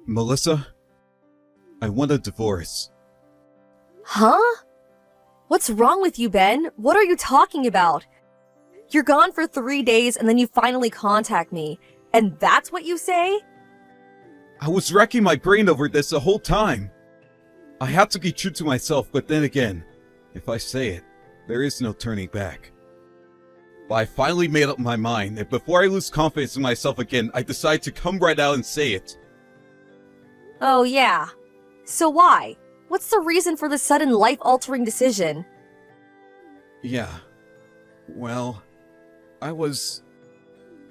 Melissa, I want a divorce. Huh? What's wrong with you, Ben? What are you talking about? You're gone for 3 days and then you finally contact me. And that's what you say? I was racking my brain over this the whole time. I had to be true to myself, but then again, if I say it, there is no turning back. But I finally made up my mind, and before I lose confidence in myself again, I decided to come right out and say it. Oh yeah. So why? What's the reason for this sudden life-altering decision? Yeah. Well, there's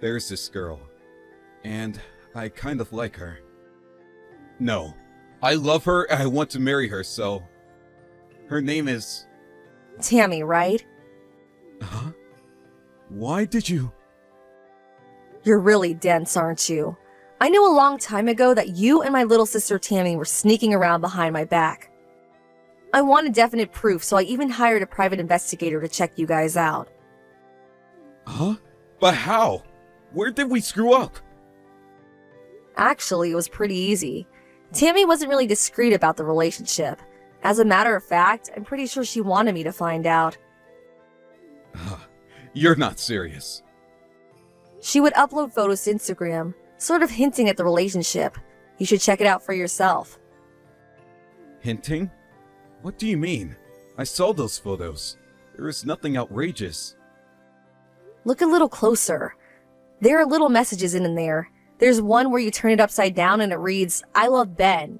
this girl. And I kind of like her. No. I love her and I want to marry her, so... Her name is... Tammy, right? Huh? Why did you... You're really dense, aren't you? I knew a long time ago that you and my little sister Tammy were sneaking around behind my back. I wanted definite proof, so I even hired a private investigator to check you guys out. Huh? But how? Where did we screw up? Actually, it was pretty easy. Tammy wasn't really discreet about the relationship. As a matter of fact, I'm pretty sure she wanted me to find out. You're not serious. She would upload photos to Instagram, sort of hinting at the relationship. You should check it out for yourself. Hinting? What do you mean? I saw those photos. There is nothing outrageous. Look a little closer. There are little messages in there. There's one where you turn it upside down and it reads, "I love Ben."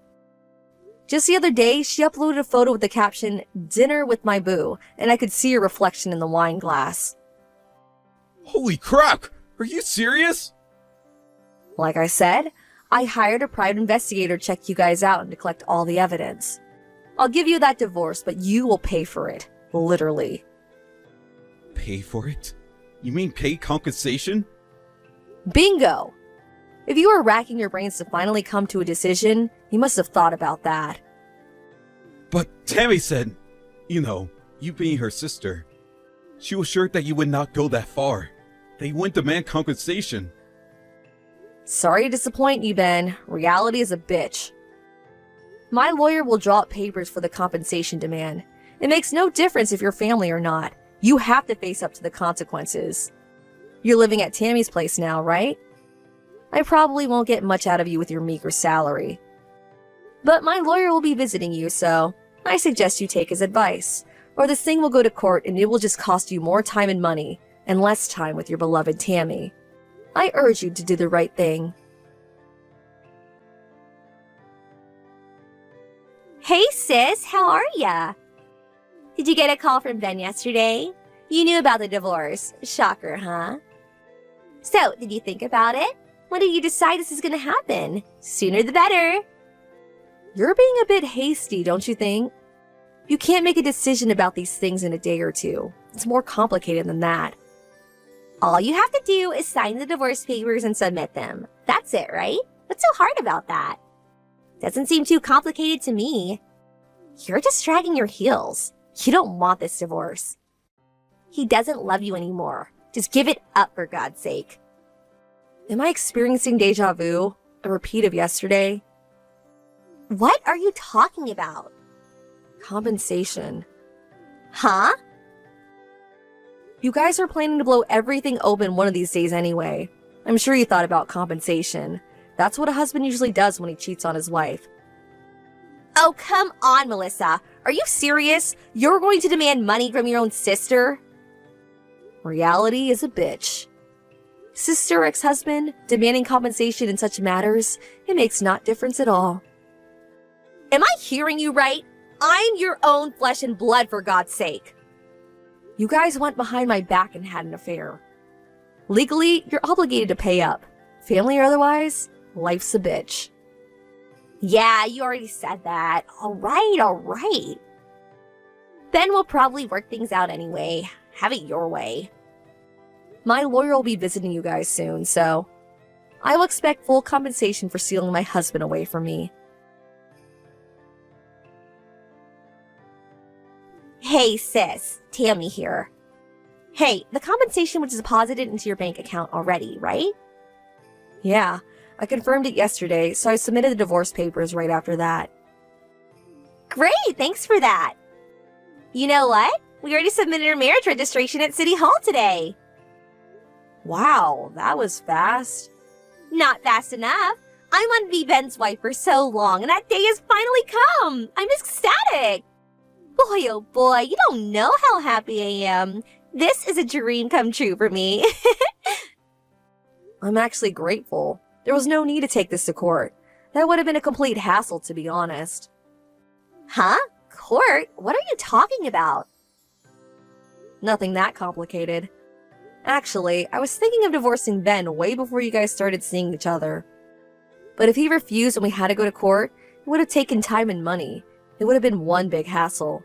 Just the other day, she uploaded a photo with the caption, "Dinner with my boo," and I could see her reflection in the wine glass. Holy crap! Are you serious? Like I said, I hired a private investigator to check you guys out and to collect all the evidence. I'll give you that divorce, but you will pay for it. Literally. Pay for it? You mean pay compensation? Bingo! If you were racking your brains to finally come to a decision, you must have thought about that. But Tammy said, you being her sister, she was sure that you would not go that far. They wouldn't demand compensation. Sorry to disappoint you, Ben. Reality is a bitch. My lawyer will draw up papers for the compensation demand. It makes no difference if you're family or not. You have to face up to the consequences. You're living at Tammy's place now, right? I probably won't get much out of you with your meager salary. But my lawyer will be visiting you, so I suggest you take his advice. Or this thing will go to court and it will just cost you more time and money, and less time with your beloved Tammy. I urge you to do the right thing. Hey sis, how are ya? Did you get a call from Ben yesterday? You knew about the divorce. Shocker, huh? So, did you think about it? When did you decide this is gonna happen? Sooner the better. You're being a bit hasty, don't you think? You can't make a decision about these things in a day or two. It's more complicated than that. All you have to do is sign the divorce papers and submit them. That's it, right? What's so hard about that? Doesn't seem too complicated to me. You're just dragging your heels. You don't want this divorce. He doesn't love you anymore. Just give it up, for God's sake. Am I experiencing deja vu? A repeat of yesterday? What are you talking about? Compensation. Huh? You guys are planning to blow everything open one of these days anyway. I'm sure you thought about compensation. That's what a husband usually does when he cheats on his wife. Oh, come on, Melissa. Are you serious? You're going to demand money from your own sister? Reality is a bitch. Sister, ex-husband, demanding compensation in such matters, it makes not difference at all. Am I hearing you right? I'm your own flesh and blood, for God's sake. You guys went behind my back and had an affair. Legally, you're obligated to pay up. Family or otherwise, life's a bitch. Yeah, you already said that. All right. Ben will probably work things out anyway. Have it your way. My lawyer will be visiting you guys soon, so I will expect full compensation for stealing my husband away from me. Hey sis, Tammy here. Hey, the compensation was deposited into your bank account already, right? Yeah, I confirmed it yesterday, so I submitted the divorce papers right after that. Great, thanks for that. You know what? We already submitted our marriage registration at City Hall today. Wow, that was fast. Not fast enough. I wanted to be Ben's wife for so long, and that day has finally come. I'm ecstatic. Boy, oh boy, you don't know how happy I am. This is a dream come true for me. I'm actually grateful. There was no need to take this to court. That would have been a complete hassle, to be honest. Huh? Court? What are you talking about? Nothing that complicated. Actually, I was thinking of divorcing Ben way before you guys started seeing each other. But if he refused and we had to go to court, it would have taken time and money. It would have been one big hassle.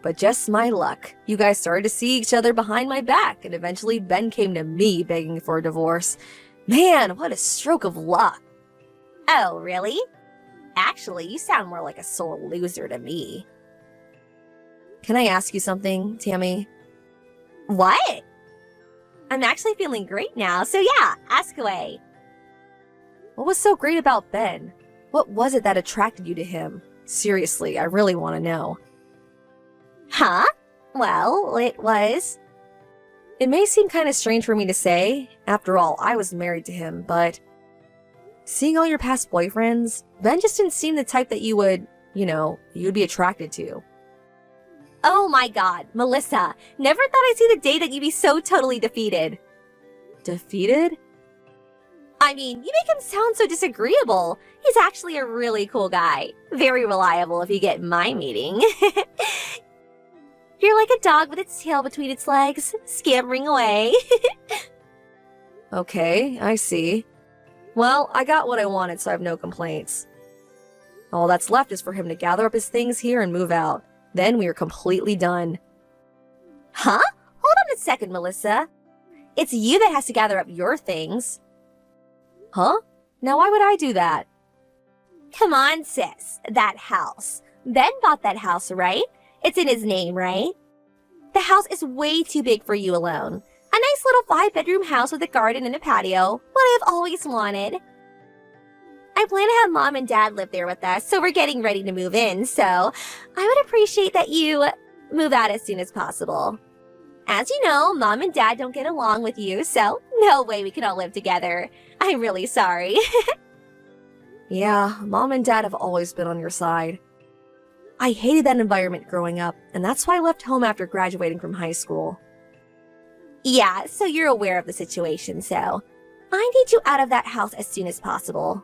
But just my luck, you guys started to see each other behind my back, and eventually Ben came to me begging for a divorce. Man, what a stroke of luck. Oh, really? Actually, you sound more like a sore loser to me. Can I ask you something, Tammy? What? I'm actually feeling great now, so yeah, ask away. What was so great about Ben? What was it that attracted you to him? Seriously, I really want to know. Huh? Well, it was... It may seem kind of strange for me to say. After all, I was married to him, but... Seeing all your past boyfriends, Ben just didn't seem the type that you would, you'd be attracted to. Oh my god, Melissa, never thought I'd see the day that you'd be so totally defeated. Defeated? I mean, you make him sound so disagreeable. He's actually a really cool guy. Very reliable if you get my meaning. You're like a dog with its tail between its legs, scampering away. Okay, I see. Well, I got what I wanted, so I have no complaints. All that's left is for him to gather up his things here and move out. Then we are completely done. Huh? Hold on a second, Melissa. It's you that has to gather up your things. Huh? Now why would I do that? Come on, sis. That house. Ben bought that house, right? It's in his name, right? The house is way too big for you alone. A nice little 5-bedroom house with a garden and a patio. What I've always wanted. I plan to have Mom and Dad live there with us, so we're getting ready to move in, so I would appreciate that you move out as soon as possible. As you know, Mom and Dad don't get along with you, so no way we can all live together. I'm really sorry. Yeah, Mom and Dad have always been on your side. I hated that environment growing up, and that's why I left home after graduating from high school. Yeah, so you're aware of the situation, so I need you out of that house as soon as possible.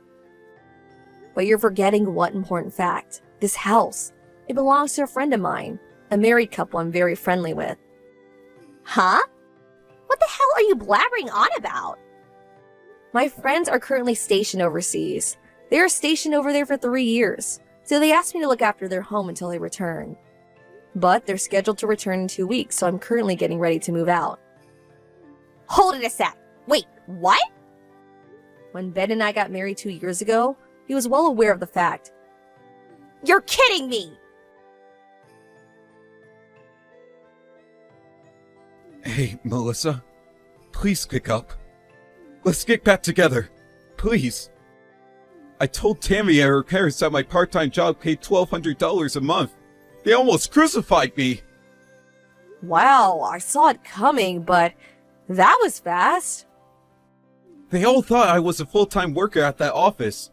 But you're forgetting one important fact. This house, it belongs to a friend of mine, a married couple I'm very friendly with. Huh? What the hell are you blabbering on about? My friends are currently stationed overseas. They are stationed over there for 3 years, so they asked me to look after their home until they return. But they're scheduled to return in 2 weeks, so I'm currently getting ready to move out. Hold it a sec. Wait, what? When Ben and I got married 2 years ago, he was well aware of the fact. You're kidding me! Hey, Melissa. Please pick up. Let's get back together. Please. I told Tammy and her parents that my part-time job paid $1,200 a month. They almost crucified me. Wow, I saw it coming, but that was fast. They all thought I was a full-time worker at that office.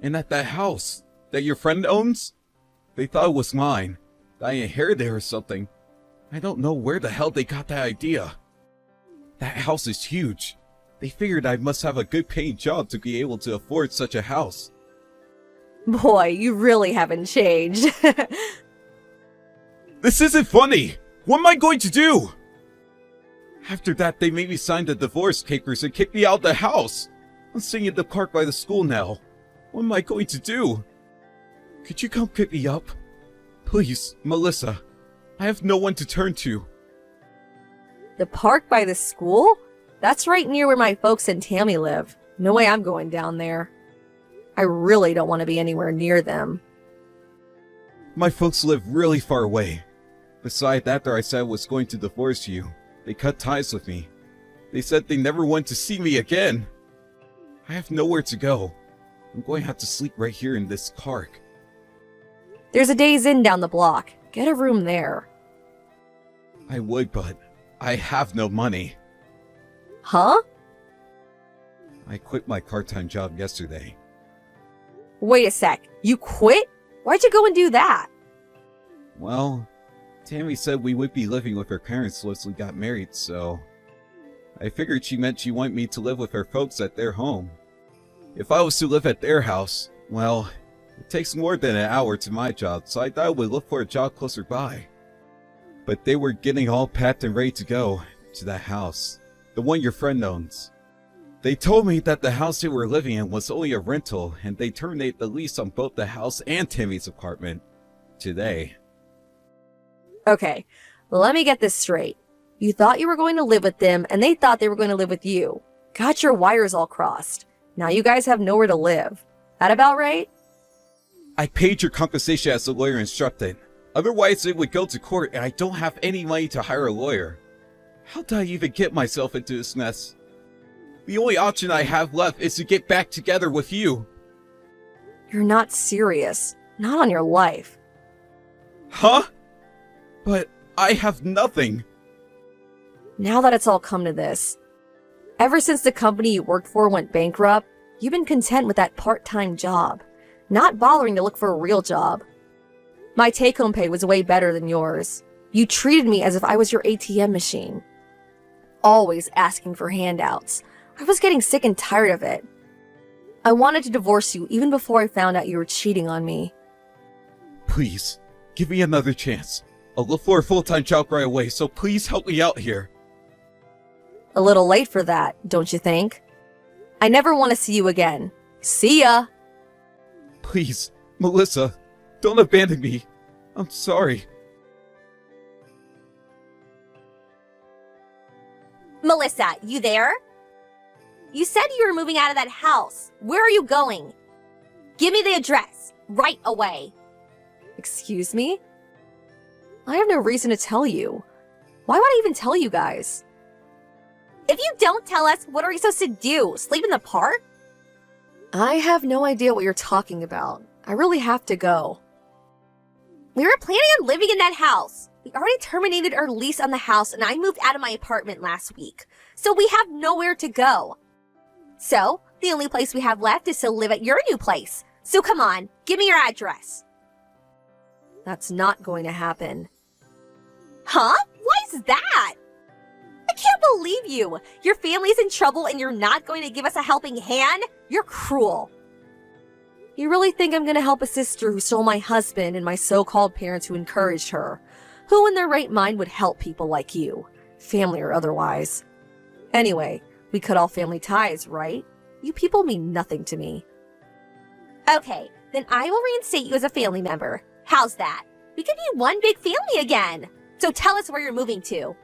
And at that house that your friend owns. They thought it was mine. That I inherited or something. I don't know where the hell they got that idea. That house is huge. They figured I must have a good paying job to be able to afford such a house. Boy, you really haven't changed. This isn't funny! What am I going to do? After that, they made me sign the divorce papers and kicked me out of the house. I'm staying in the park by the school now. What am I going to do? Could you come pick me up? Please, Melissa. I have no one to turn to. The park by the school? That's right near where my folks and Tammy live. No way I'm going down there. I really don't want to be anywhere near them. My folks live really far away. Besides, after I said I was going to divorce you, they cut ties with me. They said they never want to see me again. I have nowhere to go. I'm going to have to sleep right here in this park. There's a Days Inn down the block. Get a room there. I would, but I have no money. Huh? I quit my part-time job yesterday. Wait a sec. You quit? Why'd you go and do that? Well, Tammy said we would be living with her parents once we got married, so I figured she meant she wanted me to live with her folks at their home. If I was to live at their house, well, it takes more than an hour to my job, so I thought I would look for a job closer by. But they were getting all packed and ready to go to that house, the one your friend owns. They told me that the house they were living in was only a rental, and they terminated the lease on both the house and Tammy's apartment today. Okay, let me get this straight. You thought you were going to live with them, and they thought they were going to live with you. Got your wires all crossed. Now you guys have nowhere to live. That about right? I paid your compensation as the lawyer instructed. Otherwise, it would go to court, and I don't have any money to hire a lawyer. How did I even get myself into this mess? The only option I have left is to get back together with you. You're not serious. Not on your life. Huh? But I have nothing. Now that it's all come to this, ever since the company you worked for went bankrupt, you've been content with that part-time job, not bothering to look for a real job. My take-home pay was way better than yours. You treated me as if I was your ATM machine. Always asking for handouts. I was getting sick and tired of it. I wanted to divorce you even before I found out you were cheating on me. Please, give me another chance. I'll look for a full-time job right away, so please help me out here. A little late for that, don't you think? I never want to see you again. See ya! Please, Melissa, don't abandon me. I'm sorry. Melissa, you there? You said you were moving out of that house. Where are you going? Give me the address, right away. Excuse me? I have no reason to tell you. Why would I even tell you guys? If you don't tell us, what are we supposed to do? Sleep in the park? I have no idea what you're talking about. I really have to go. We were planning on living in that house. We already terminated our lease on the house and I moved out of my apartment last week. So we have nowhere to go. So, the only place we have left is to live at your new place. So come on, give me your address. That's not going to happen. Huh? Why is that? I can't believe you. Your family's in trouble and you're not going to give us a helping hand? You're cruel. You really think I'm going to help a sister who stole my husband and my so-called parents who encouraged her? Who in their right mind would help people like you? Family or otherwise. Anyway, we cut all family ties, right? You people mean nothing to me. Okay, then I will reinstate you as a family member. How's that? We could be one big family again. So tell us where you're moving to.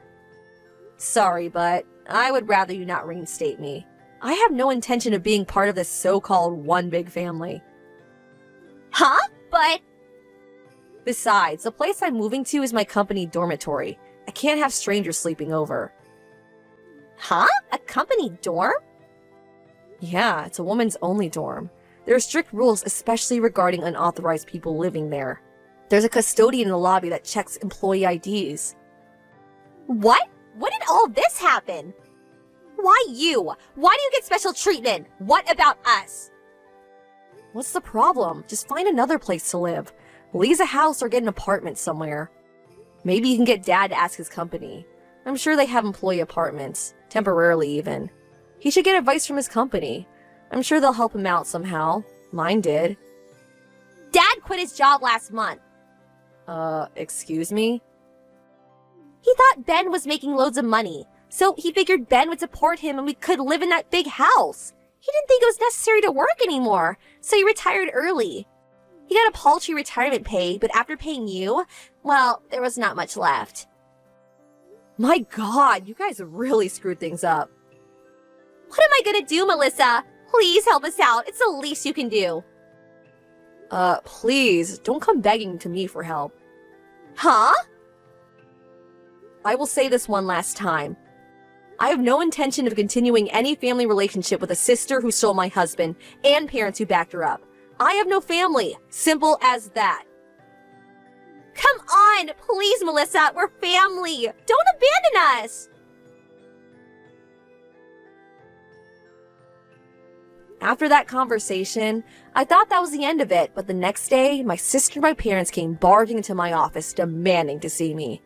Sorry, but I would rather you not reinstate me. I have no intention of being part of this so-called one big family. Huh? But... Besides, the place I'm moving to is my company dormitory. I can't have strangers sleeping over. Huh? A company dorm? Yeah, it's a woman's only dorm. There are strict rules, especially regarding unauthorized people living there. There's a custodian in the lobby that checks employee IDs. What? When did all this happen? Why you? Why do you get special treatment? What about us? What's the problem? Just find another place to live. Lease a house or get an apartment somewhere. Maybe you can get Dad to ask his company. I'm sure they have employee apartments, temporarily even. He should get advice from his company. I'm sure they'll help him out somehow. Mine did. Dad quit his job last month. Excuse me? He thought Ben was making loads of money, so he figured Ben would support him and we could live in that big house. He didn't think it was necessary to work anymore, so he retired early. He got a paltry retirement pay, but after paying you, well, there was not much left. My God, you guys really screwed things up. What am I gonna do, Melissa? Please help us out. It's the least you can do. Please, don't come begging to me for help. Huh? I will say this one last time. I have no intention of continuing any family relationship with a sister who stole my husband and parents who backed her up. I have no family. Simple as that. Come on! Please, Melissa, we're family! Don't abandon us! After that conversation, I thought that was the end of it, but the next day, my sister and my parents came barging into my office demanding to see me.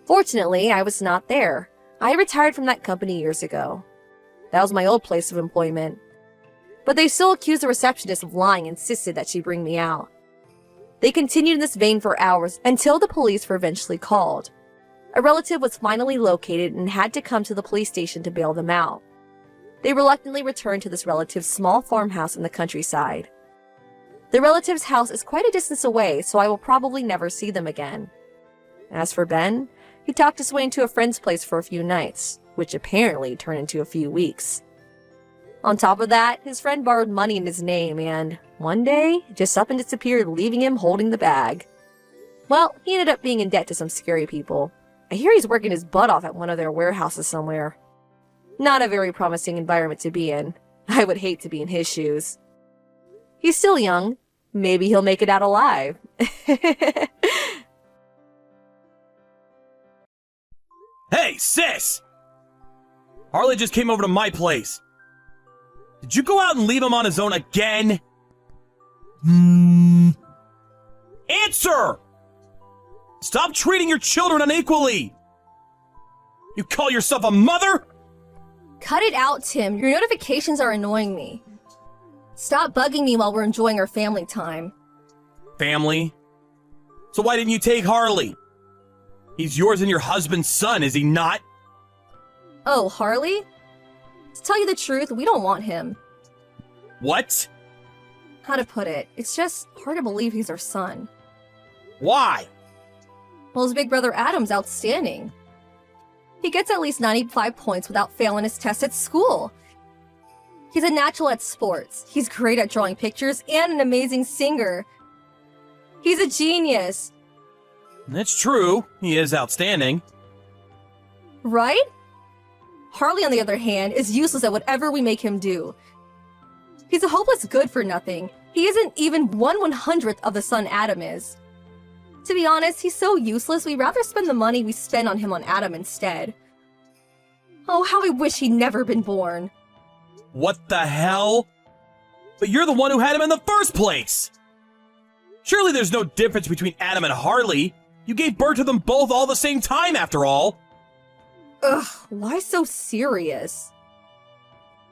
Fortunately, I was not there. I retired from that company years ago. That was my old place of employment. But they still accused the receptionist of lying and insisted that she bring me out. They continued in this vein for hours until the police were eventually called. A relative was finally located and had to come to the police station to bail them out. They reluctantly returned to this relative's small farmhouse in the countryside. The relative's house is quite a distance away, so I will probably never see them again. As for Ben, he talked his way into a friend's place for a few nights, which apparently turned into a few weeks. On top of that, his friend borrowed money in his name and, one day, just up and disappeared, leaving him holding the bag. Well, he ended up being in debt to some scary people. I hear he's working his butt off at one of their warehouses somewhere. Not a very promising environment to be in. I would hate to be in his shoes. He's still young. Maybe he'll make it out alive. Hey, sis! Harley just came over to my place. Did you go out and leave him on his own again? Answer! Stop treating your children unequally! You call yourself a mother? Cut it out, Tim. Your notifications are annoying me. Stop bugging me while we're enjoying our family time. Family? So why didn't you take Harley? He's yours and your husband's son, is he not? Oh, Harley? To tell you the truth, we don't want him. What? How to put it? It's just hard to believe he's our son. Why? Well, his big brother Adam's outstanding. He gets at least 95 points without failing his tests at school. He's a natural at sports. He's great at drawing pictures and an amazing singer. He's a genius. That's true. He is outstanding. Right? Harley, on the other hand, is useless at whatever we make him do. He's a hopeless good-for-nothing. He isn't even 1/100th of the son Adam is. To be honest, he's so useless, we'd rather spend the money we spend on him on Adam instead. Oh, how I wish he'd never been born. What the hell? But you're the one who had him in the first place! Surely there's no difference between Adam and Harley. You gave birth to them both all the same time, after all. Ugh, why so serious?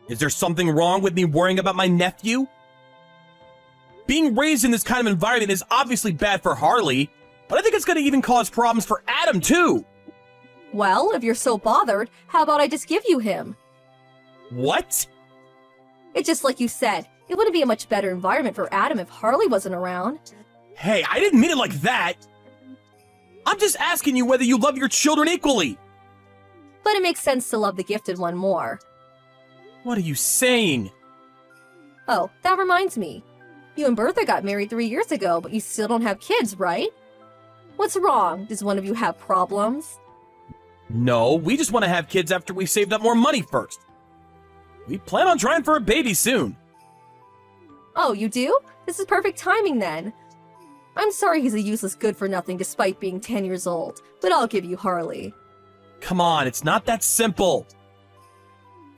Is there something wrong with me worrying about my nephew? Being raised in this kind of environment is obviously bad for Harley, but I think it's going to even cause problems for Adam, too. Well, if you're so bothered, how about I just give you him? What? It's just like you said, it wouldn't be a much better environment for Adam if Harley wasn't around. Hey, I didn't mean it like that. I'm just asking you whether you love your children equally. But it makes sense to love the gifted one more. What are you saying? Oh, that reminds me. You and Bertha got married 3 years ago, but you still don't have kids, right? What's wrong? Does one of you have problems? No, we just want to have kids after we saved up more money first. We plan on trying for a baby soon. Oh, you do? This is perfect timing then. I'm sorry he's a useless good-for-nothing despite being 10 years old, but I'll give you Harley. Come on, it's not that simple.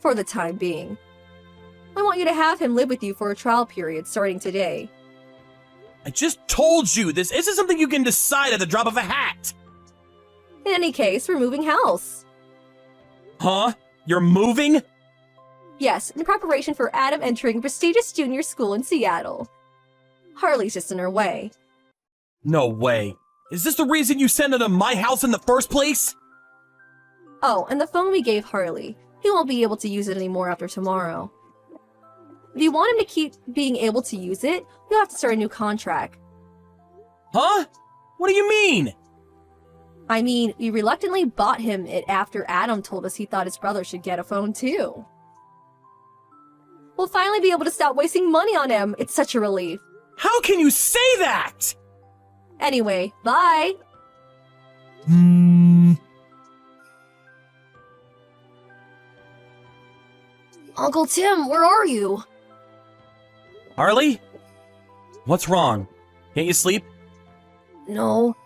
For the time being. I want you to have him live with you for a trial period starting today. I just told you, this isn't something you can decide at the drop of a hat. In any case, we're moving house. Huh? You're moving? Yes, in preparation for Adam entering prestigious junior school in Seattle. Harley's just in her way. No way. Is this the reason you sent her to my house in the first place? Oh, and the phone we gave Harley. He won't be able to use it anymore after tomorrow. If you want him to keep being able to use it, you'll have to start a new contract. Huh? What do you mean? I mean, we reluctantly bought him it after Adam told us he thought his brother should get a phone too. We'll finally be able to stop wasting money on him. It's such a relief. How can you say that? Anyway, bye! Uncle Tim, where are you? Harley? What's wrong? Can't you sleep? No.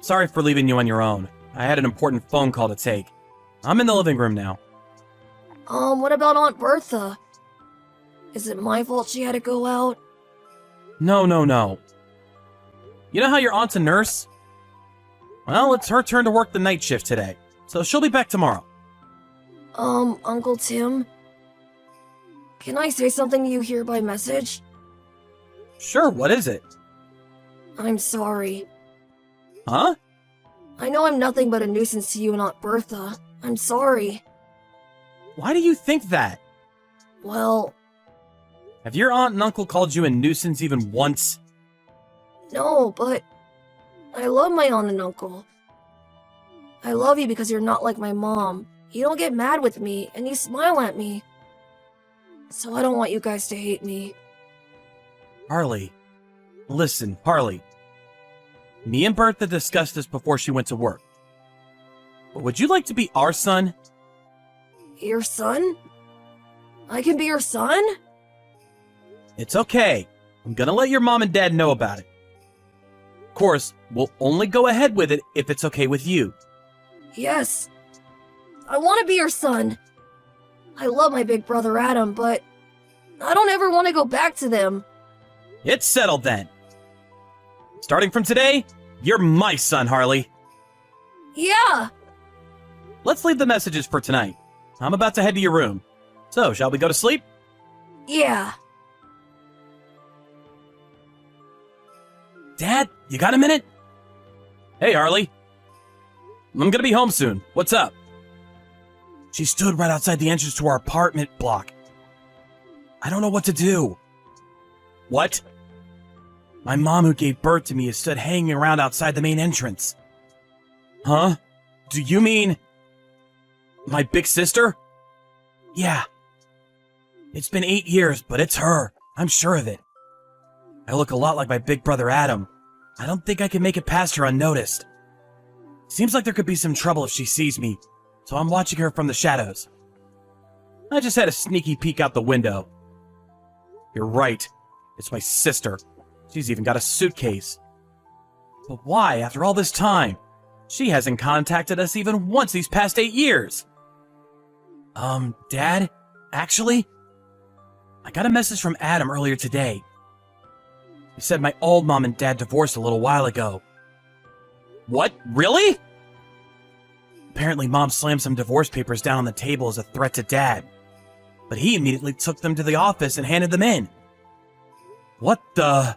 Sorry for leaving you on your own. I had an important phone call to take. I'm in the living room now. What about Aunt Bertha? Is it my fault she had to go out? No. You know how your aunt's a nurse? Well, it's her turn to work the night shift today, so she'll be back tomorrow. Uncle Tim? Can I say something to you here by message? Sure, what is it? I'm sorry. Huh? I know I'm nothing but a nuisance to you and Aunt Bertha. I'm sorry. Why do you think that? Well, Have your aunt and uncle called you a nuisance even once? no, but I love my aunt and uncle. I love you because you're not like my mom. You don't get mad with me, and you smile at me. So I don't want you guys to hate me. Harley. Listen, Harley. Me and Bertha discussed this before she went to work. But would you like to be our son? Your son? I can be your son? It's okay. I'm gonna let your mom and dad know about it. Of course, we'll only go ahead with it if it's okay with you. Yes. I want to be your son. I love my big brother Adam, but I don't ever want to go back to them. It's settled then. Starting from today, you're my son, Harley. Yeah. Let's leave the messages for tonight. I'm about to head to your room. So, shall we go to sleep? Yeah. Dad, you got a minute? Hey, Harley. I'm gonna be home soon. What's up? She stood right outside the entrance to our apartment block. I don't know what to do. What? My mom, who gave birth to me, is stood hanging around outside the main entrance. Huh? Do you mean my big sister? Yeah. It's been 8 years, but it's her. I'm sure of it. I look a lot like my big brother Adam. I don't think I can make it past her unnoticed. Seems like there could be some trouble if she sees me, so I'm watching her from the shadows. I just had a sneaky peek out the window. You're right. It's my sister. She's even got a suitcase. But why, after all this time? She hasn't contacted us even once these past 8 years. Dad? Actually, I got a message from Adam earlier today. He said my old mom and dad divorced a little while ago. What? Really? Apparently, Mom slammed some divorce papers down on the table as a threat to Dad. But he immediately took them to the office and handed them in. What the?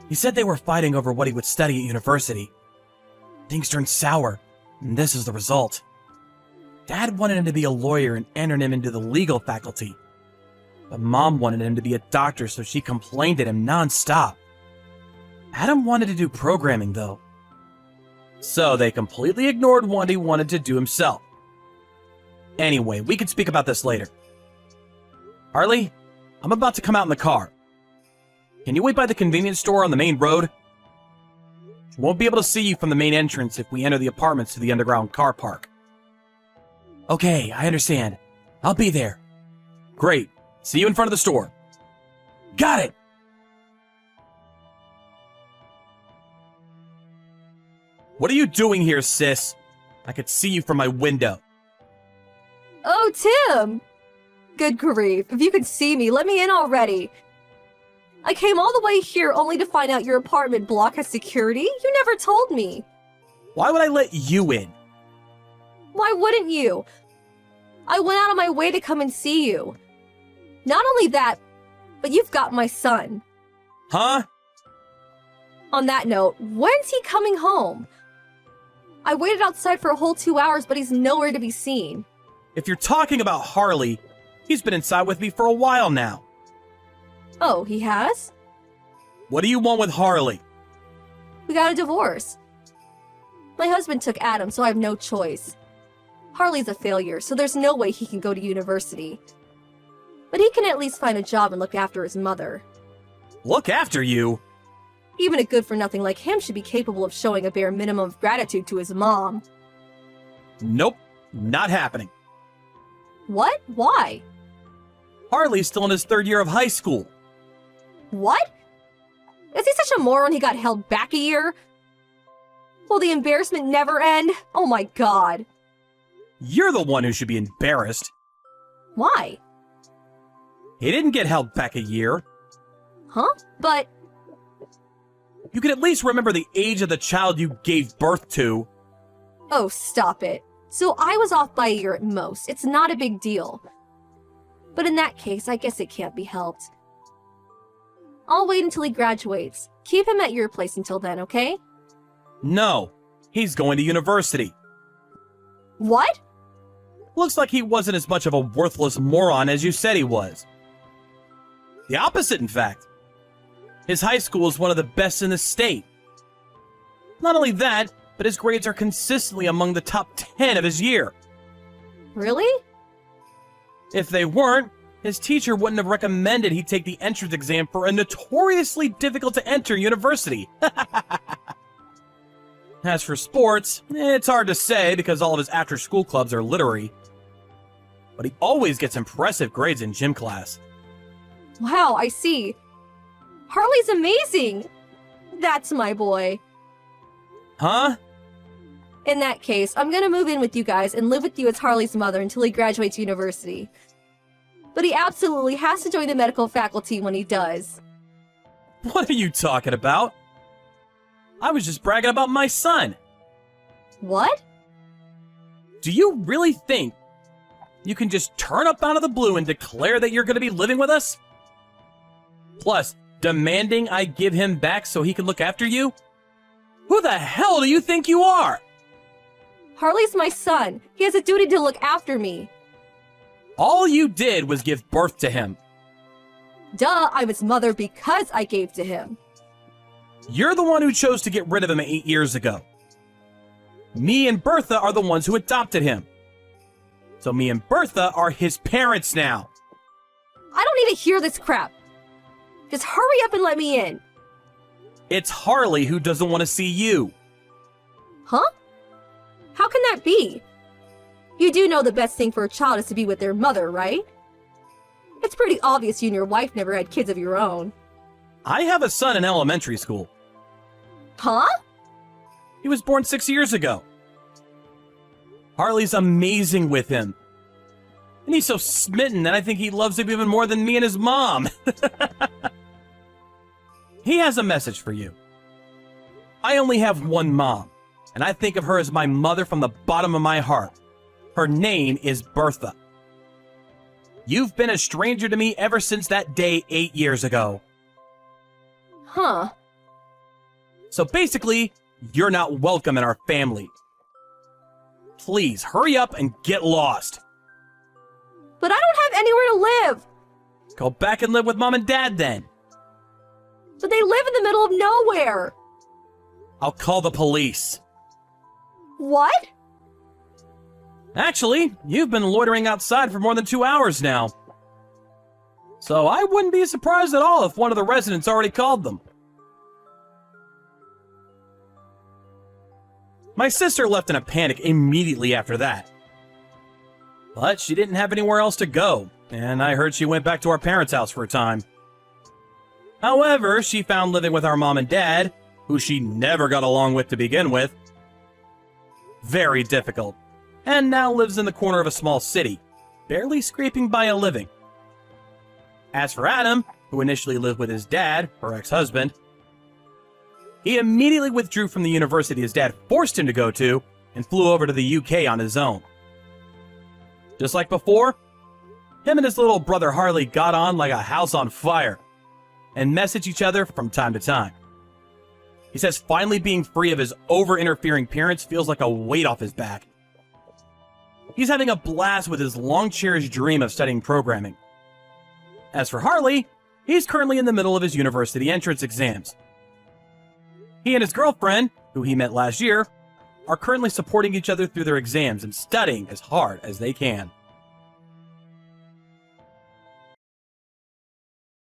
He said they were fighting over what he would study at university. Things turned sour, and this is the result. Dad wanted him to be a lawyer and entered him into the legal faculty. But Mom wanted him to be a doctor, so she complained at him nonstop. Adam wanted to do programming, though. So they completely ignored what he wanted to do himself. Anyway, we can speak about this later. Harley, I'm about to come out in the car. Can you wait by the convenience store on the main road? We won't be able to see you from the main entrance if we enter the apartments to the underground car park. Okay, I understand. I'll be there. Great. See you in front of the store. Got it! What are you doing here, sis? I could see you from my window. Oh, Tim! Good grief, if you could see me, let me in already. I came all the way here only to find out your apartment block has security? You never told me. Why would I let you in? Why wouldn't you? I went out of my way to come and see you. Not only that, but you've got my son. Huh? On that note, when's he coming home? I waited outside for a whole 2 hours, but he's nowhere to be seen. If you're talking about Harley, he's been inside with me for a while now. Oh, he has? What do you want with Harley? We got a divorce. My husband took Adam, so I have no choice. Harley's a failure, so there's no way he can go to university. But he can at least find a job and look after his mother. Look after you? Even a good-for-nothing like him should be capable of showing a bare minimum of gratitude to his mom. Nope, not happening. What? Why? Harley's still in his 3rd year of high school. What? Is he such a moron he got held back a year? Will the embarrassment never end? Oh my god. You're the one who should be embarrassed. Why? He didn't get held back a year. Huh? But You could at least remember the age of the child you gave birth to. oh, stop it. So I was off by a year at most. It's not a big deal. But in that case, I guess it can't be helped. I'll wait until he graduates. Keep him at your place until then, okay? No, he's going to university. What? Looks like he wasn't as much of a worthless moron as you said he was. The opposite, in fact. His high school is one of the best in the state. Not only that, but his grades are consistently among the top 10 of his year. Really? If they weren't, his teacher wouldn't have recommended he take the entrance exam for a notoriously difficult to enter university. As for sports, it's hard to say because all of his after-school clubs are literary. But he always gets impressive grades in gym class. Wow, I see. Harley's amazing. That's my boy. Huh? In that case, I'm gonna move in with you guys and live with you as Harley's mother until he graduates university. But he absolutely has to join the medical faculty when he does. What are you talking about? I was just bragging about my son. What? Do you really think you can just turn up out of the blue and declare that you're going to be living with us? Plus, demanding I give him back so he can look after you? Who the hell do you think you are? Harley's my son. He has a duty to look after me. All you did was give birth to him. Duh, I'm his mother because I gave to him. You're the one who chose to get rid of him 8 years ago. Me and Bertha are the ones who adopted him. So me and Bertha are his parents now. I don't need to hear this crap. Just hurry up and let me in. It's Harley who doesn't want to see you. Huh? How can that be? You do know the best thing for a child is to be with their mother, right? It's pretty obvious you and your wife never had kids of your own. I have a son in elementary school. Huh? He was born 6 years ago. Harley's amazing with him. And he's so smitten that I think he loves him even more than me and his mom. He has a message for you. I only have one mom, and I think of her as my mother from the bottom of my heart. Her name is Bertha. You've been a stranger to me ever since that day 8 years ago. Huh. So basically, you're not welcome in our family. Please, hurry up and get lost. But I don't have anywhere to live. Go back and live with Mom and Dad then. But they live in the middle of nowhere. I'll call the police. What? Actually, you've been loitering outside for more than 2 hours now. So I wouldn't be surprised at all if one of the residents already called them. My sister left in a panic immediately after that. But she didn't have anywhere else to go, and I heard she went back to our parents' house for a time. However, she found living with our mom and dad, who she never got along with to begin with, very difficult, and now lives in the corner of a small city, barely scraping by a living. As for Adam, who initially lived with his dad, her ex-husband, he immediately withdrew from the university his dad forced him to go to and flew over to the UK on his own. Just like before, him and his little brother Harley got on like a house on fire and message each other from time to time. He says finally being free of his over-interfering parents feels like a weight off his back. He's having a blast with his long-cherished dream of studying programming. As for Harley, he's currently in the middle of his university entrance exams. He and his girlfriend, who he met last year, are currently supporting each other through their exams and studying as hard as they can.